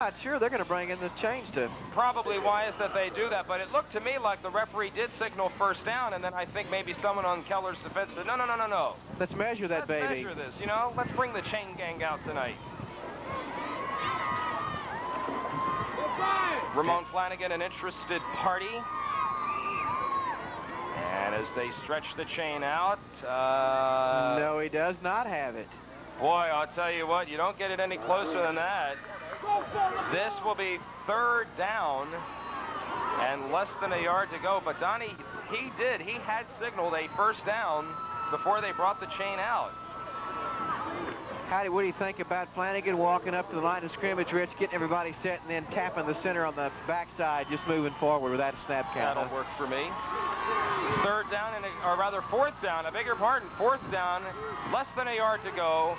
Not sure they're going to bring in the change to. Probably wise that they do that, but it looked to me like the referee did signal first down, and then I think maybe someone on Keller's defense said, no. Let's measure that, baby. Let's measure this, you know? Let's bring the chain gang out tonight. Ramon Flanagan, an interested party. And as they stretch the chain out... no, he does not have it. Boy, I'll tell you what, you don't get it any closer than that. This will be third down and less than a yard to go. But Donnie, he had signaled a first down before they brought the chain out. Howdy, what do you think about Flanagan walking up to the line of scrimmage, Rich, getting everybody set, and then tapping the center on the backside, just moving forward without a snap count? That'll work for me. Third down, or rather fourth down, I beg your pardon, fourth down, less than a yard to go.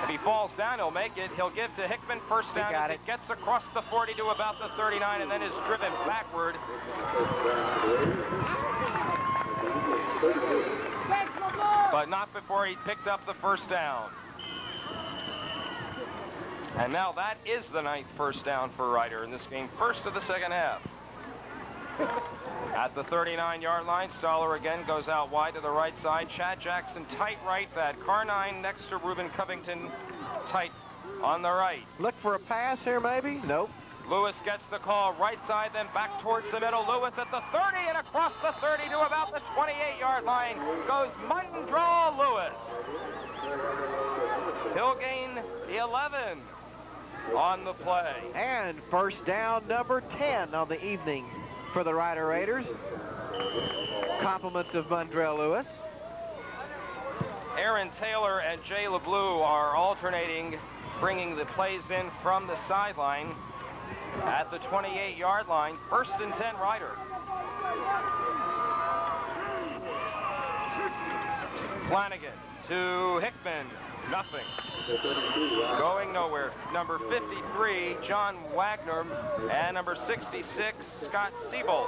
If he falls down, he'll make it. He'll give to Hickman first down as it gets across the 40 to about the 39 and then is driven backward. But not before he picked up the first down. And now that is the 9th first down for Ryder in this game, first of the second half. At the 39-yard line, Stoller again goes out wide to the right side. Chad Jackson tight right, that Carnine next to Reuben Covington tight on the right. Look for a pass here, maybe? Nope. Lewis gets the call right side, then back towards the middle. Lewis at the 30 and across the 30 to about the 28-yard line goes Mundraw Lewis. He'll gain 11 on the play. And first down number 10 on the evening for the Ryder Raiders. Compliments of Mundrell Lewis. Aaron Taylor and Jay LeBlue are alternating, bringing the plays in from the sideline at the 28-yard line. First and 10 Ryder. Flanagan to Hickman. Nothing. Going nowhere. Number 53, John Wagner, and number 66, Scott Siebold.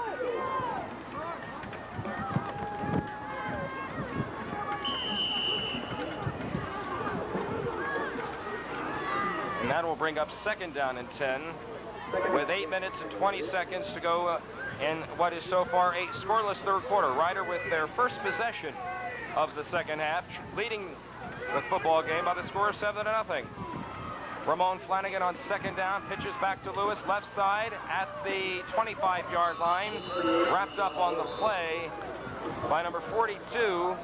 And that will bring up second down and 10 with 8 minutes and 20 seconds to go in what is so far a scoreless third quarter. Ryder with their first possession of the second half, leading the football game by the score of 7-0. Ramon Flanagan on second down, pitches back to Lewis, left side at the 25-yard line. Wrapped up on the play by number 42,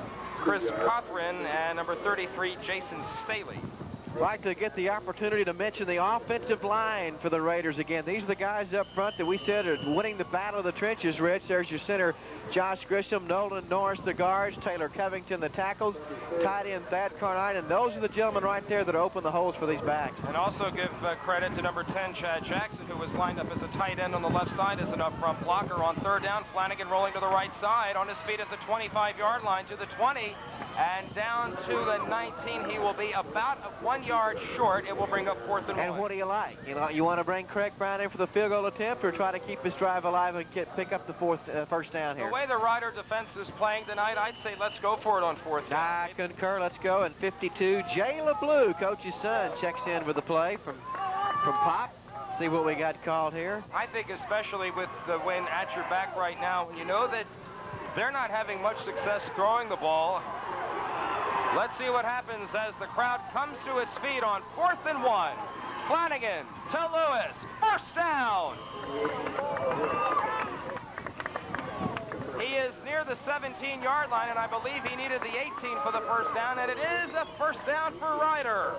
Chris Cothran, and number 33, Jason Staley. I'd like to get the opportunity to mention the offensive line for the Raiders again. These are the guys up front that we said are winning the battle of the trenches, Rich. There's your center, Josh Grisham, Nolan Norris, the guards, Taylor Covington, the tackles, tight end Thad Carnine, and those are the gentlemen right there that open the holes for these backs. And also give credit to number 10, Chad Jackson, who was lined up as a tight end on the left side as an up-front blocker. On third down, Flanagan rolling to the right side, on his feet at the 25-yard line to the 20, and down to the 19. He will be about 1 yard short. It will bring up 4th and 1. And what do you like? You want to bring Craig Brown in for the field goal attempt, or try to keep his drive alive and pick up the first down here? The way the Ryder defense is playing tonight, I'd say let's go for it on 4th down. I concur. Let's go. And 52, Jay LeBlue, coach's son, checks in with the play from Pop. See what we got called here. I think especially with the wind at your back right now, when you know that they're not having much success throwing the ball. Let's see what happens as the crowd comes to its feet on 4th and 1. Flanagan to Lewis. First down. He is near the 17-yard line, and I believe he needed the 18 for the first down, and it is a first down for Ryder.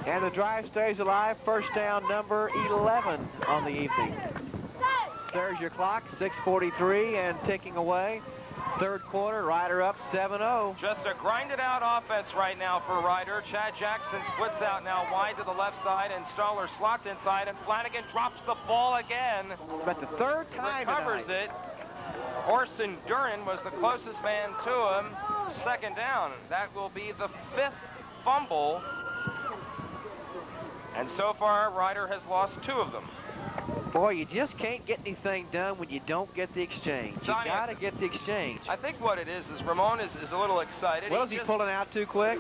And the drive stays alive. First down number 11 on the evening. There's your clock, 6:43 and ticking away. Third quarter, Ryder up 7-0. Just a grinded-out offense right now for Ryder. Chad Jackson splits out now wide to the left side, and Stoller slots inside, and Flanagan drops the ball again. But the third time recovers it. Orson Duran was the closest man to him. Second down. That will be the 5th fumble. And so far, Ryder has lost 2 of them. Boy, you just can't get anything done when you don't get the exchange. You got to get the exchange. I think what it is Ramon is a little excited. Well, is he pulling out too quick?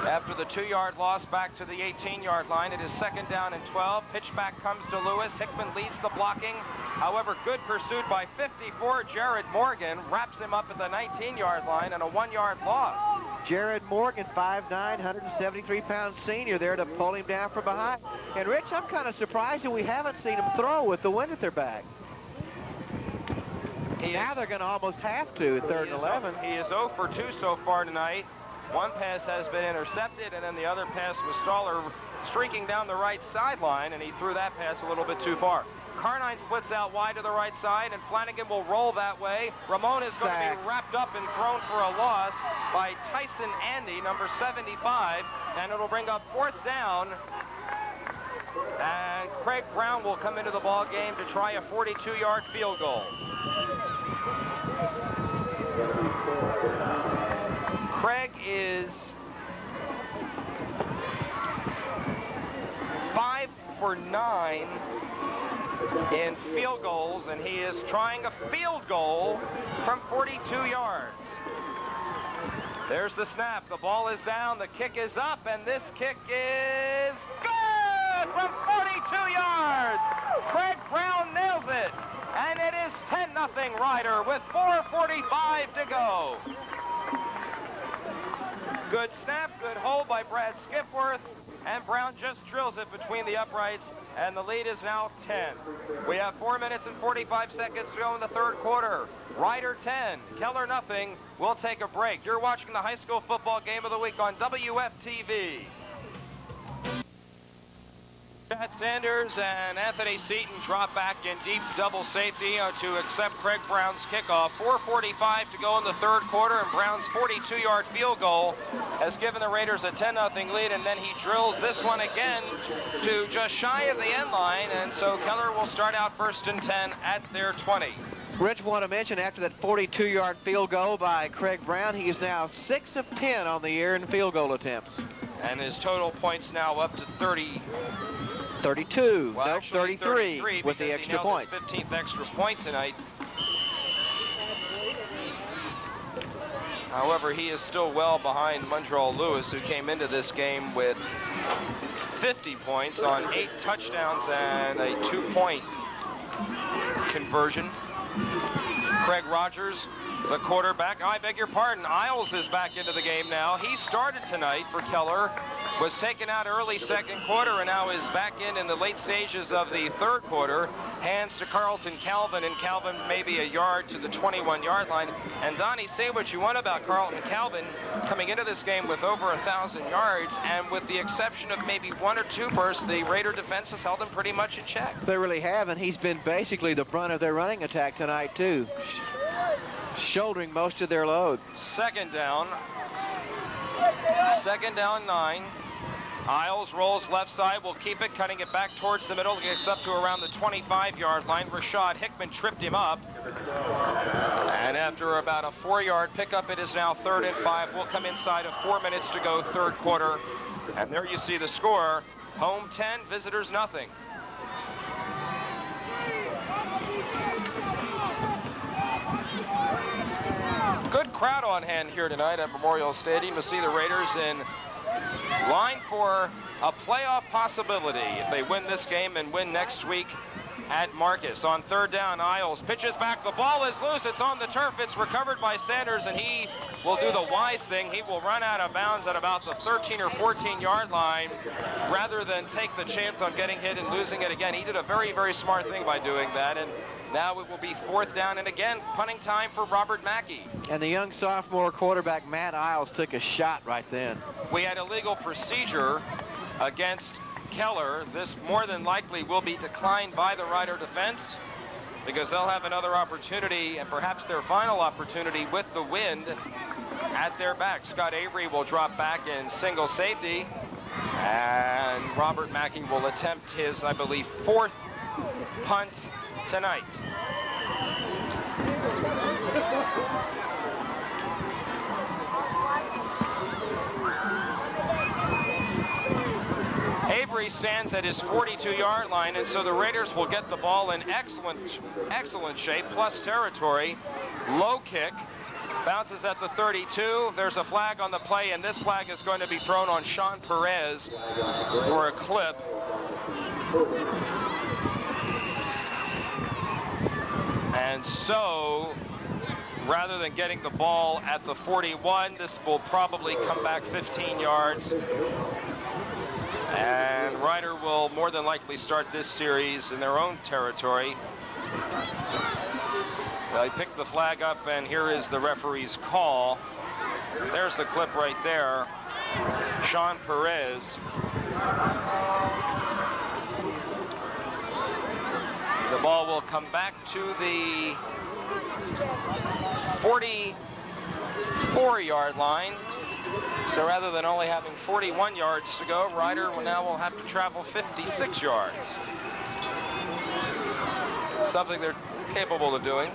After the 2-yard loss back to the 18-yard line, it is 2nd down and 12. Pitch back comes to Lewis. Hickman leads the blocking. However, good pursuit by 54. Jared Morgan wraps him up at the 19-yard line and a 1-yard loss. Jared Morgan, 5'9", 173-pound senior there to pull him down from behind. And, Rich, I'm kind of surprised that we haven't seen him throw with the wind at their back. Now they're going to almost have to at 3rd and 11. He is 0 for 2 so far tonight. One pass has been intercepted, and then the other pass was Stoller streaking down the right sideline, and he threw that pass a little bit too far. Carnine splits out wide to the right side, and Flanagan will roll that way. Ramon is going to be wrapped up and thrown for a loss by Tyson Andy, number 75, and it'll bring up 4th down. And Craig Brown will come into the ball game to try a 42-yard field goal. Craig is 5 for 9 in field goals, and he is trying a field goal from 42 yards. There's the snap. The ball is down. The kick is up, and this kick is good from 42 yards. Craig Brown nails it, and it is 10-0 Rider with 4:45 to go. Good snap, good hold by Brad Skipworth, and Brown just drills it between the uprights, and the lead is now 10. We have 4 minutes and 45 seconds to go in the 3rd quarter. Rider 10, Keller nothing. We'll take a break. You're watching the high school football game of the week on WFTV. Chad Sanders and Anthony Seaton drop back in deep double safety to accept Craig Brown's kickoff. 4:45 to go in the 3rd quarter, and Brown's 42-yard field goal has given the Raiders a 10-0 lead, and then he drills this one again to just shy of the end line, and so Keller will start out 1st and 10 at their 20. Rich, want to mention after that 42-yard field goal by Craig Brown, he is now 6 of 10 on the year in field goal attempts. And his total points now up to 32, well, no, actually 33 with the extra point. His 15th extra point tonight. However, he is still well behind Mundrell Lewis, who came into this game with 50 points on 8 touchdowns and a 2-point conversion. Craig Rogers, the quarterback. I beg your pardon, Isles is back into the game now. He started tonight for Keller, was taken out early 2nd quarter, and now is back in the late stages of the 3rd quarter. Hands to Carlton Calvin, and Calvin maybe a yard to the 21-yard line. And Donnie, say what you want about Carlton Calvin coming into this game with over 1,000 yards, and with the exception of maybe 1 or 2 bursts, the Raider defense has held him pretty much in check. They really have, and he's been basically the brunt of their running attack tonight, too, shouldering most of their load. 2nd down. 2nd down, 9. Isles rolls left side, will keep it, cutting it back towards the middle. Gets up to around the 25-yard line. Rashad Hickman tripped him up. And after about a 4-yard pickup, it is now 3rd and 5. We'll come inside of 4 minutes to go, 3rd quarter. And there you see the score. Home 10, visitors nothing. Good crowd on hand here tonight at Memorial Stadium to see the Raiders in line for a playoff possibility if they win this game and win next week at Marcus. On 3rd down, Isles pitches back. The ball is loose. It's on the turf. It's recovered by Sanders, and he will do the wise thing. He will run out of bounds at about the 13 or 14-yard line rather than take the chance on getting hit and losing it again. He did a very, very smart thing by doing that, and now it will be 4th down, and again, punting time for Robert Mackey. And the young sophomore quarterback, Matt Isles, took a shot right then. We had illegal procedure against Keller. This more than likely will be declined by the Rider defense because they'll have another opportunity, and perhaps their final opportunity, with the wind at their back. Scott Avery will drop back in single safety, and Robert Mackey will attempt his, I believe, 4th punt tonight. Avery referee stands at his 42-yard line, and so the Raiders will get the ball in excellent shape, plus territory. Low kick, bounces at the 32. There's a flag on the play, and this flag is going to be thrown on Sean Perez for a clip. And so, rather than getting the ball at the 41, this will probably come back 15 yards. And Ryder will more than likely start this series in their own territory. They picked the flag up, and here is the referee's call. There's the clip right there. Sean Perez. The ball will come back to the 44-yard line. So rather than only having 41 yards to go, Ryder will have to travel 56 yards. Something they're capable of doing.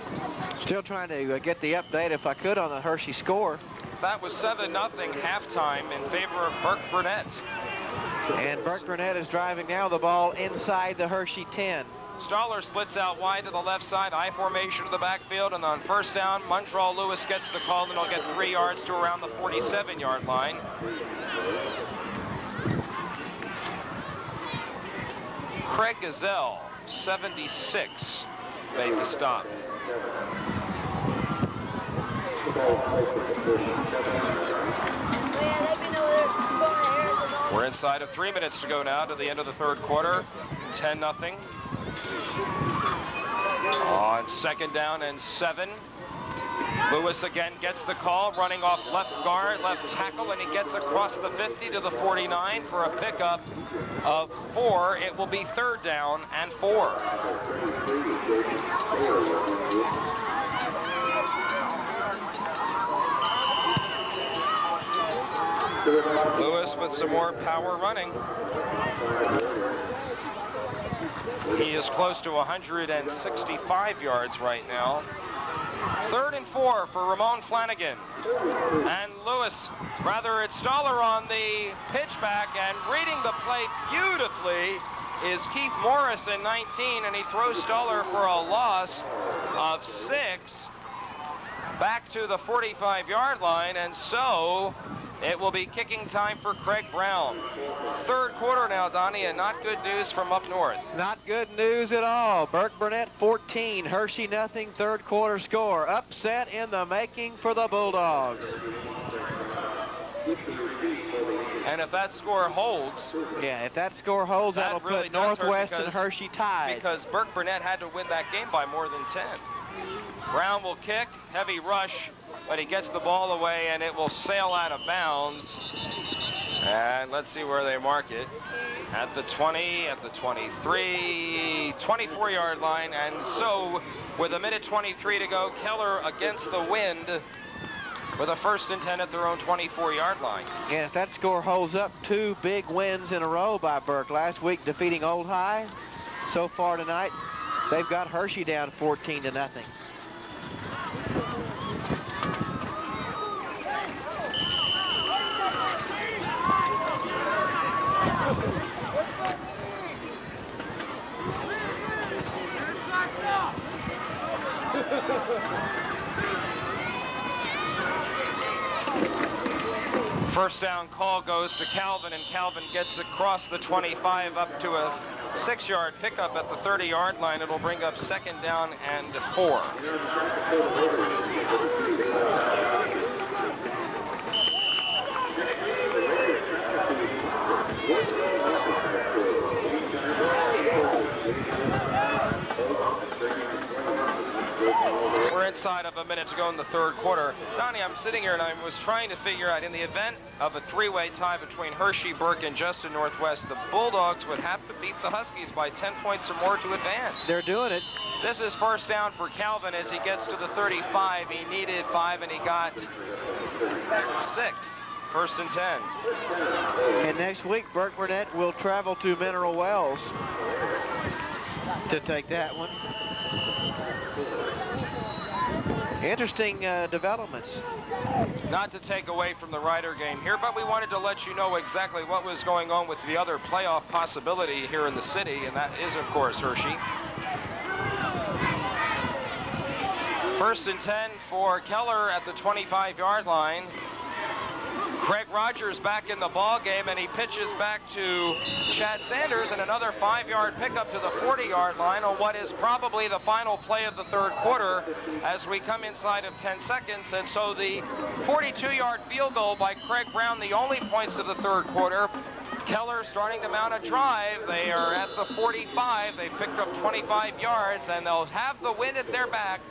Still trying to get the update, if I could, on the Hershey score. That was 7-0 halftime in favor of Burke Burnett. And Burke Burnett is driving now the ball inside the Hershey 10. Stoller splits out wide to the left side, I formation to the backfield, and on first down, Montreal Lewis gets the call, and he'll get 3 yards to around the 47-yard line. Craig Gazelle, 76, made the stop. We're inside of 3 minutes to go now to the end of the third quarter. 10-0. On second down and 7. Lewis again gets the call, running off left guard, left tackle, and he gets across the 50 to the 49 for a pickup of 4. It will be third down and 4. Lewis with some more power running. He is close to 165 yards right now. 3rd and 4 for Ramon Flanagan. And Lewis, rather it's Stoller on the pitchback, and reading the play beautifully is Keith Morris in 19, and he throws Stoller for a loss of 6 back to the 45-yard line, and so it will be kicking time for Craig Brown. Third quarter now, Donnie, and not good news from up north. Not good news at all. Burke Burnett 14, Hershey nothing, third quarter score. Upset in the making for the Bulldogs. And if that score holds... Yeah, if that score holds, that'll really put Northwest and Hershey tied. Because Burke Burnett had to win that game by more than 10. Brown will kick, heavy rush, but he gets the ball away, and it will sail out of bounds. And let's see where they mark it. At the 20, at the 23, 24-yard line. And so, with 1:23 to go, Keller against the wind with a 1st and 10 at their own 24-yard line. Yeah, if that score holds up, 2 big wins in a row by Burke. Last week defeating Old High. So far tonight, they've got Hershey down 14-0. First down call goes to Calvin, and Calvin gets across the 25 up to a 6-yard pickup at the 30-yard line. It'll bring up 2nd down and 4. We're inside of a minute to go in the third quarter. Donnie, I'm sitting here and I was trying to figure out, in the event of a 3-way tie between Hershey, Burke, and Justin Northwest, the Bulldogs would have to beat the Huskies by 10 points or more to advance. They're doing it. This is first down for Calvin as he gets to the 35. He needed 5 and he got 6. 1st and 10. And next week, Burke Burnett will travel to Mineral Wells to take that one. Interesting developments. Not to take away from the Rider game here, but we wanted to let you know exactly what was going on with the other playoff possibility here in the city, and that is, of course, Hershey. 1st and 10 for Keller at the 25-yard line. Craig Rogers back in the ball game, and he pitches back to Chad Sanders, and another 5-yard pickup to the 40-yard line on what is probably the final play of the third quarter as we come inside of 10 seconds. And so the 42-yard field goal by Craig Brown, the only points of the third quarter. Keller starting to mount a drive. They are at the 45. They picked up 25 yards, and they'll have the wind at their back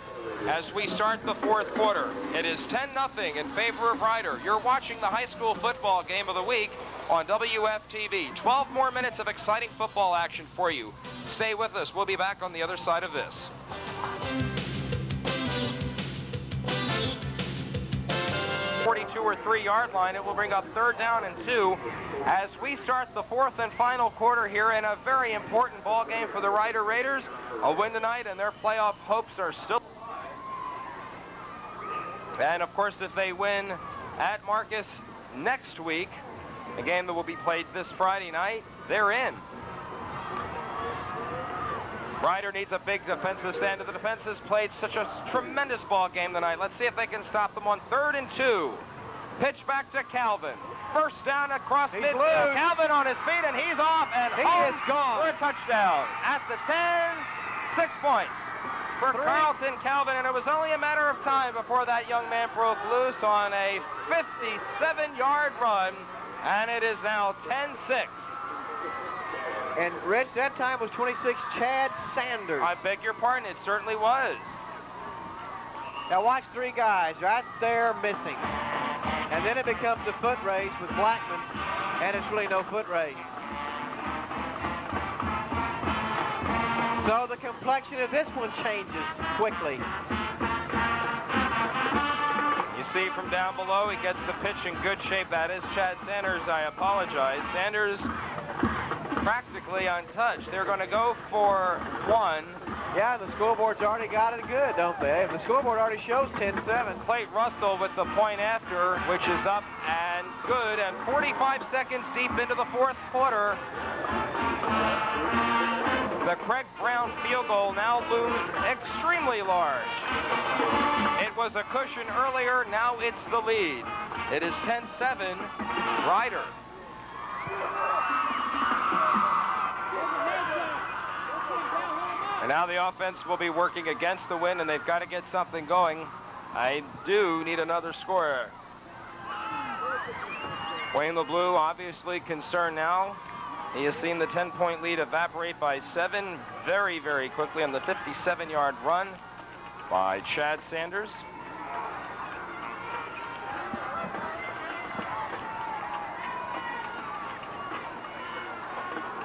as we start the fourth quarter. It is 10-0 in favor of Rider. You're watching the high school football game of the week on WFTV. 12 more minutes of exciting football action for you. Stay with us. We'll be back on the other side of this. 42 or 3-yard line. It will bring up 3rd down and 2 as we start the fourth and final quarter here in a very important ball game for the Rider Raiders. A win tonight, and their playoff hopes are still. And of course, if they win at Marcus next week, a game that will be played this Friday night, they're in. Rider needs a big defensive stand. The defense has played such a tremendous ball game tonight. Let's see if they can stop them on 3rd and 2. Pitch back to Calvin. First down across midfield. Calvin on his feet, and he's off and he home is gone for a touchdown. At the 10, 6 points for Carlton Calvin, and it was only a matter of time before that young man broke loose on a 57-yard run, and it is now 10-6. And Rich, that time was 26 Chad Sanders. I beg your pardon, it certainly was. Now watch 3 guys right there missing. And then it becomes a foot race with Blackman, and it's really no foot race. So the complexion of this one changes quickly. You see from down below, he gets the pitch in good shape. That is Chad Sanders. I apologize. Sanders practically untouched. They're going to go for 1. Yeah, the scoreboard's already got it good, don't they? The scoreboard already shows 10-7. Clayton Russell with the point after, which is up and good. And 45 seconds deep into the fourth quarter, the Craig Brown field goal now looms extremely large. It was a cushion earlier, now it's the lead. It is 10-7, Rider. And now the offense will be working against the wind, and they've got to get something going. I do need another scorer. Wayne LeBlue obviously concerned now. He has seen the 10-point lead evaporate by 7 very, very quickly on the 57-yard run by Chad Sanders.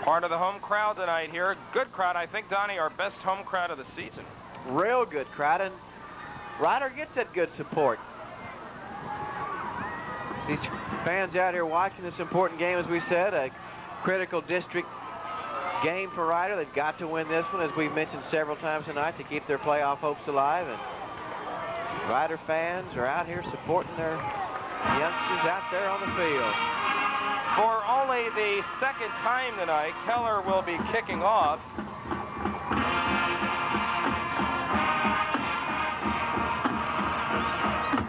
Part of the home crowd tonight here. Good crowd. I think, Donnie, our best home crowd of the season. Real good crowd, and Rider gets that good support. These fans out here watching this important game, as we said, a critical district game for Rider. They've got to win this one, as we've mentioned several times tonight, to keep their playoff hopes alive. And Rider fans are out here supporting their youngsters out there on the field. For only the second time tonight, Keller will be kicking off.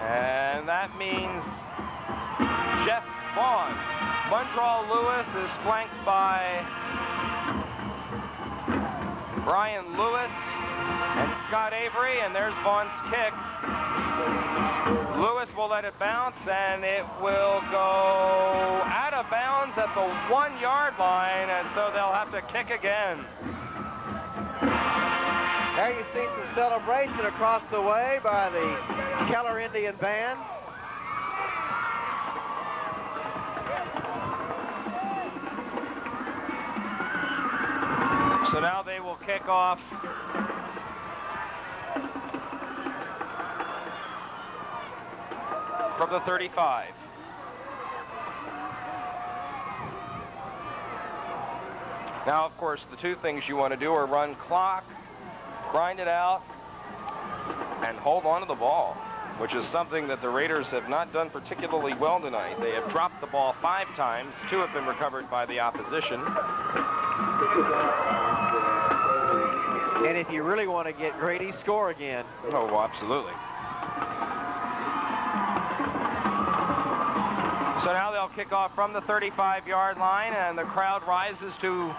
And that means Jeff Vaughn. Bundraw Lewis is flanked by Brian Lewis and Scott Avery, and there's Vaughn's kick. Lewis will let it bounce, and it will go out of bounds at the 1-yard line, and so they'll have to kick again. There you see some celebration across the way by the Keller Indian Band. So now they will kick off from the 35. Now, of course, the two things you want to do are run clock, grind it out, and and hold on to the ball, which is something that the Raiders have not done particularly well tonight. They have dropped the ball 5 times. 2 have been recovered by the opposition. And if you really want to get Grady, score again. Oh, absolutely. So now they'll kick off from the 35-yard line, and the crowd rises to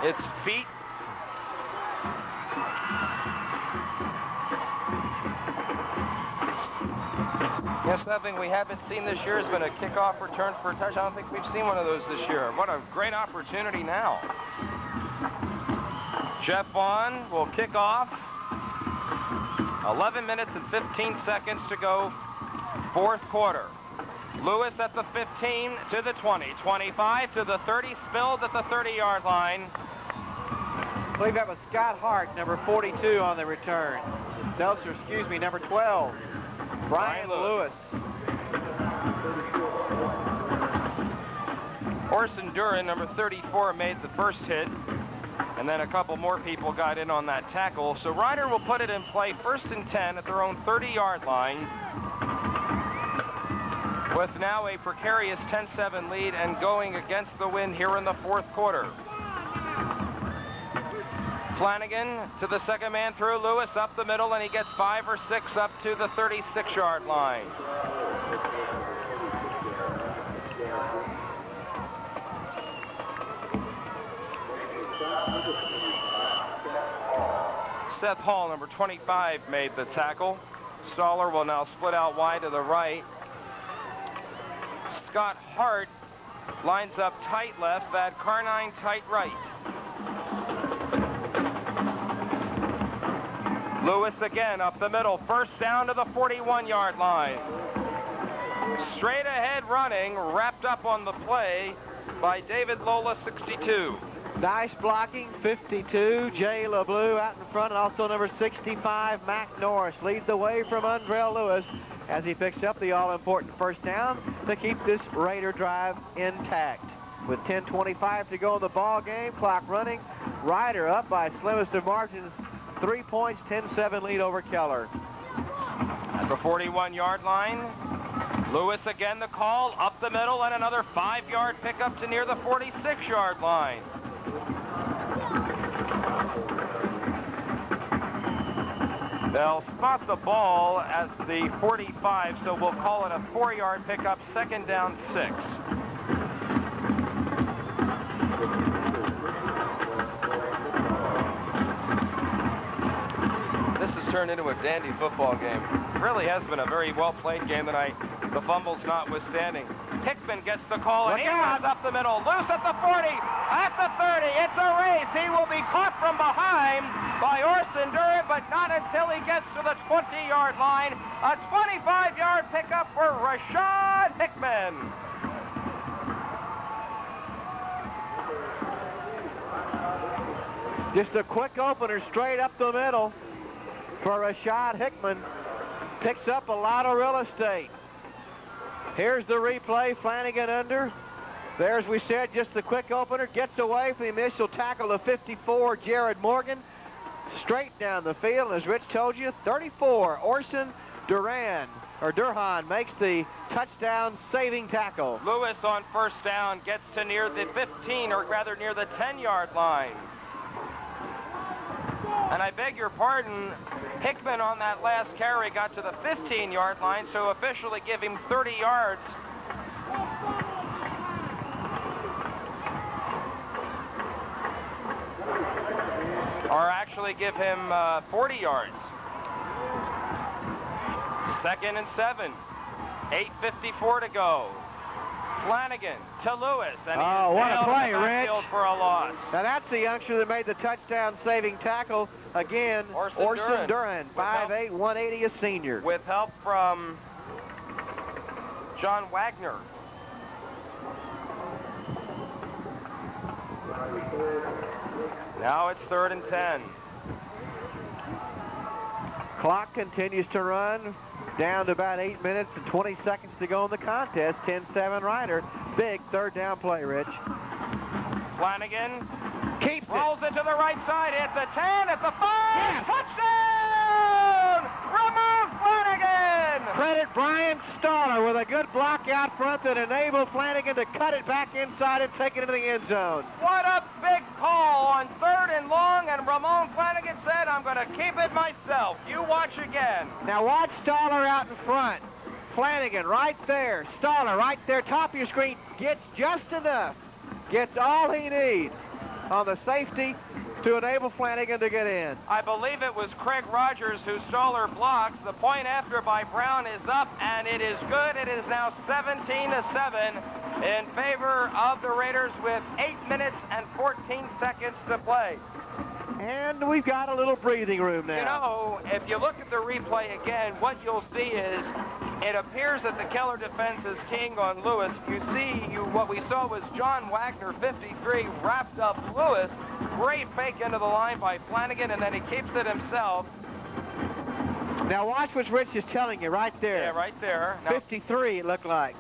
its feet. Yes, something we haven't seen this year has been a kickoff return for a touchdown. I don't think we've seen one of those this year. What a great opportunity now. Jeff Vaughn will kick off. 11 minutes and 15 seconds to go, 4th quarter. Lewis at the 15 to the 20, 25 to the 30, spilled at the 30-yard line. I believe that was Scott Hart, number 42 on the return. No, sir, excuse me, number 12. Brian Lewis. Orson Duran, number 34, made the first hit, and then a couple more people got in on that tackle. So Ryder will put it in play 1st and 10 at their own 30-yard line, with now a precarious 10-7 lead and going against the wind here in the 4th quarter. Flanagan to the second man through. Lewis up the middle, and he gets 5 or 6 up to the 36-yard line. Seth Hall, number 25, made the tackle. Stoller will now split out wide to the right. Scott Hart lines up tight left, Thad Carnine tight right. Lewis again up the middle, 1st down to the 41-yard line. Straight ahead running, wrapped up on the play by David Lola, 62. Nice blocking, 52. Jay LeBleu out in front, and also number 65, Mac Norris, leads the way from Undrell Lewis as he picks up the all-important 1st down to keep this Raider drive intact. With 10:25 to go in the ball game, clock running, Ryder up by slimmest of margins, 3 points, 10-7 lead over Keller. At the 41-yard line, Lewis again the call, up the middle, and another 5-yard pickup to near the 46-yard line. They'll spot the ball at the 45, so we'll call it a 4-yard pickup, 2nd down 6. This has turned into a dandy football game. It really has been a very well-played game tonight, the fumbles notwithstanding. Hickman gets the call, and he runs up the middle. Loose at the 40, at the 30. It's a race. He will be caught from behind by Orson Duran, but not until he gets to the 20-yard line. A 25-yard pickup for Rashad Hickman. Just a quick opener straight up the middle for Rashad Hickman. Picks up a lot of real estate. Here's the replay, Flanagan under. There, as we said, just the quick opener. Gets away from the initial tackle of 54, Jared Morgan. Straight down the field, and as Rich told you, 34, Orson Durhan makes the touchdown saving tackle. Lewis on 1st down gets to near the 15, or rather near the 10-yard line. And I beg your pardon, Hickman on that last carry got to the 15-yard line, so officially give him 30 yards. Or actually give him 40 yards. 2nd and 7. 8:54 to go. Flanagan to Lewis, and oh, what a play, Rich! For a loss. Now that's the youngster that made the touchdown-saving tackle again. Orson Duran, 5'8", 180, a senior. With help from John Wagner. Now it's 3rd and 10. Clock continues to run. Down to about 8 minutes and 20 seconds to go in the contest. 10-7 Ryder. Big 3rd down play, Rich. Flanagan keeps rolls it to the right side at the 10, at the 5. Yes. Touchdown! credit Brian Stoller with a good block out front that enabled Flanagan to cut it back inside and take it into the end zone. What a big call on 3rd and long, and Ramon Flanagan said, I'm going to keep it myself. You watch again. Now watch Stoller out in front. Flanagan right there. Stoller right there, top of your screen. Gets just enough. Gets all he needs on the safety to enable Flanagan to get in. I believe it was Craig Rogers who Stoller blocks. The point after by Brown is up, and it is good. It is now 17-7 in favor of the Raiders with 8 minutes and 14 seconds to play. And we've got a little breathing room now. You know, if you look at the replay again, what you'll see is it appears that the Keller defense is keying on Lewis. You see, what we saw was John Wagner, 53, wrapped up Lewis. Great fake into the line by Flanagan, and then he keeps it himself. Now watch what Rich is telling you right there. Yeah, right there. Now, 53, it looked like.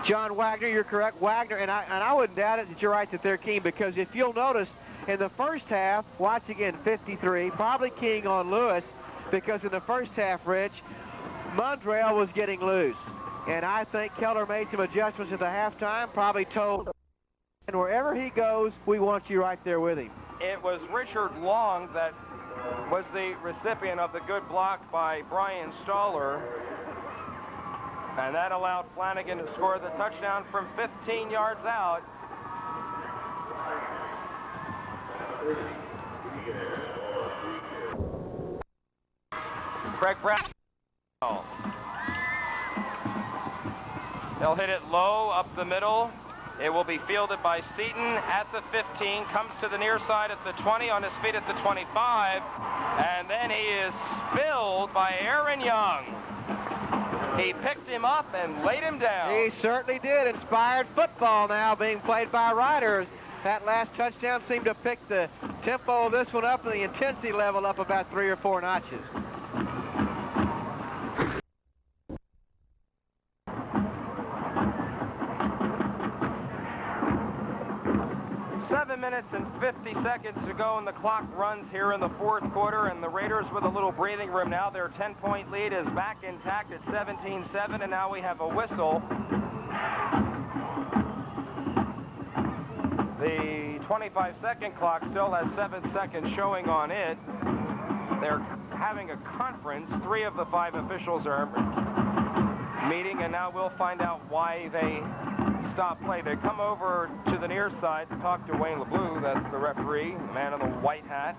John Wagner, you're correct. Wagner, and I wouldn't doubt it that you're right that they're keen, because if you'll notice, in the first half, watch again, 53, probably keying on Lewis, because in the first half, Rich, Mundrell was getting loose. And I think Keller made some adjustments at the halftime, probably told, and wherever he goes, we want you right there with him. it was Richard Long that was the recipient of the good block by Brian Stoller. And that allowed Flanagan to score the touchdown from 15 yards out. Craig Brown. They'll hit it low up the middle. It will be fielded by Seaton at the 15, comes to the near side at the 20, on his feet at the 25, and then he is spilled by Aaron Young. He picked him up and laid him down. He certainly did. Inspired football now being played by Riders. That last touchdown seemed to pick the tempo of this one up and the intensity level up about 3 or 4 notches. Minutes and 50 seconds to go, and the clock runs here in the fourth quarter, and the Raiders with a little breathing room now. Their 10-point lead is back intact at 17-7, and now we have a whistle. The 25-second clock still has 7 seconds showing on it. They're having a conference. 3 of the 5 officials are meeting, and now we'll find out why they stop play. They come over to the near side to talk to Wayne LeBlue. That's the referee, the man in the white hat.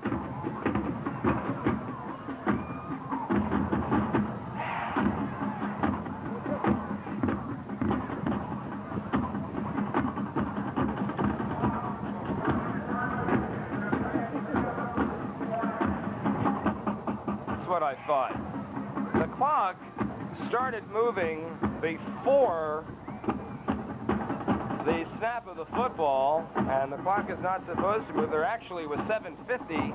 That's what I thought. The clock started moving before the snap of the football, and the clock is not supposed to move. There actually was 7:50.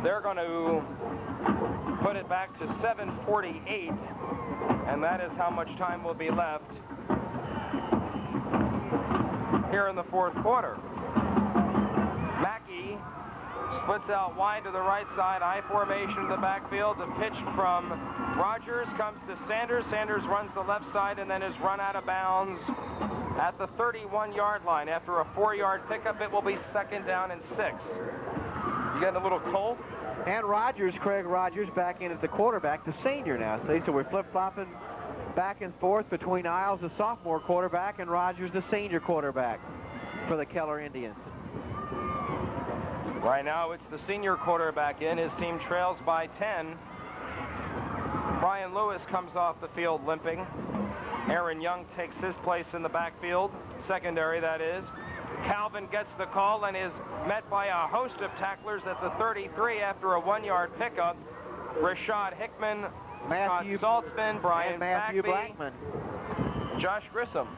They're going to put it back to 7:48, and that is how much time will be left here in the fourth quarter. Mackey splits out wide to the right side, I formation in the backfield. The pitch from Rogers comes to Sanders. Sanders runs the left side and then is run out of bounds at the 31-yard line. After a 4-yard pickup, it will be 2nd down and 6. You getting a little cold? And Rogers, Craig Rogers, back in at the quarterback, the senior now. See, so we're flip-flopping back and forth between Isles, the sophomore quarterback, and Rogers, the senior quarterback for the Keller Indians. Right now, it's the senior quarterback in. His team trails by 10. Brian Lewis comes off the field limping. Aaron Young takes his place in the backfield, secondary that is. Calvin gets the call and is met by a host of tacklers at the 33 after a 1-yard pickup. Rashad Hickman, Matthew Scott Saltzman, Brian Matthew Bagby, Blackman. Josh Grissom.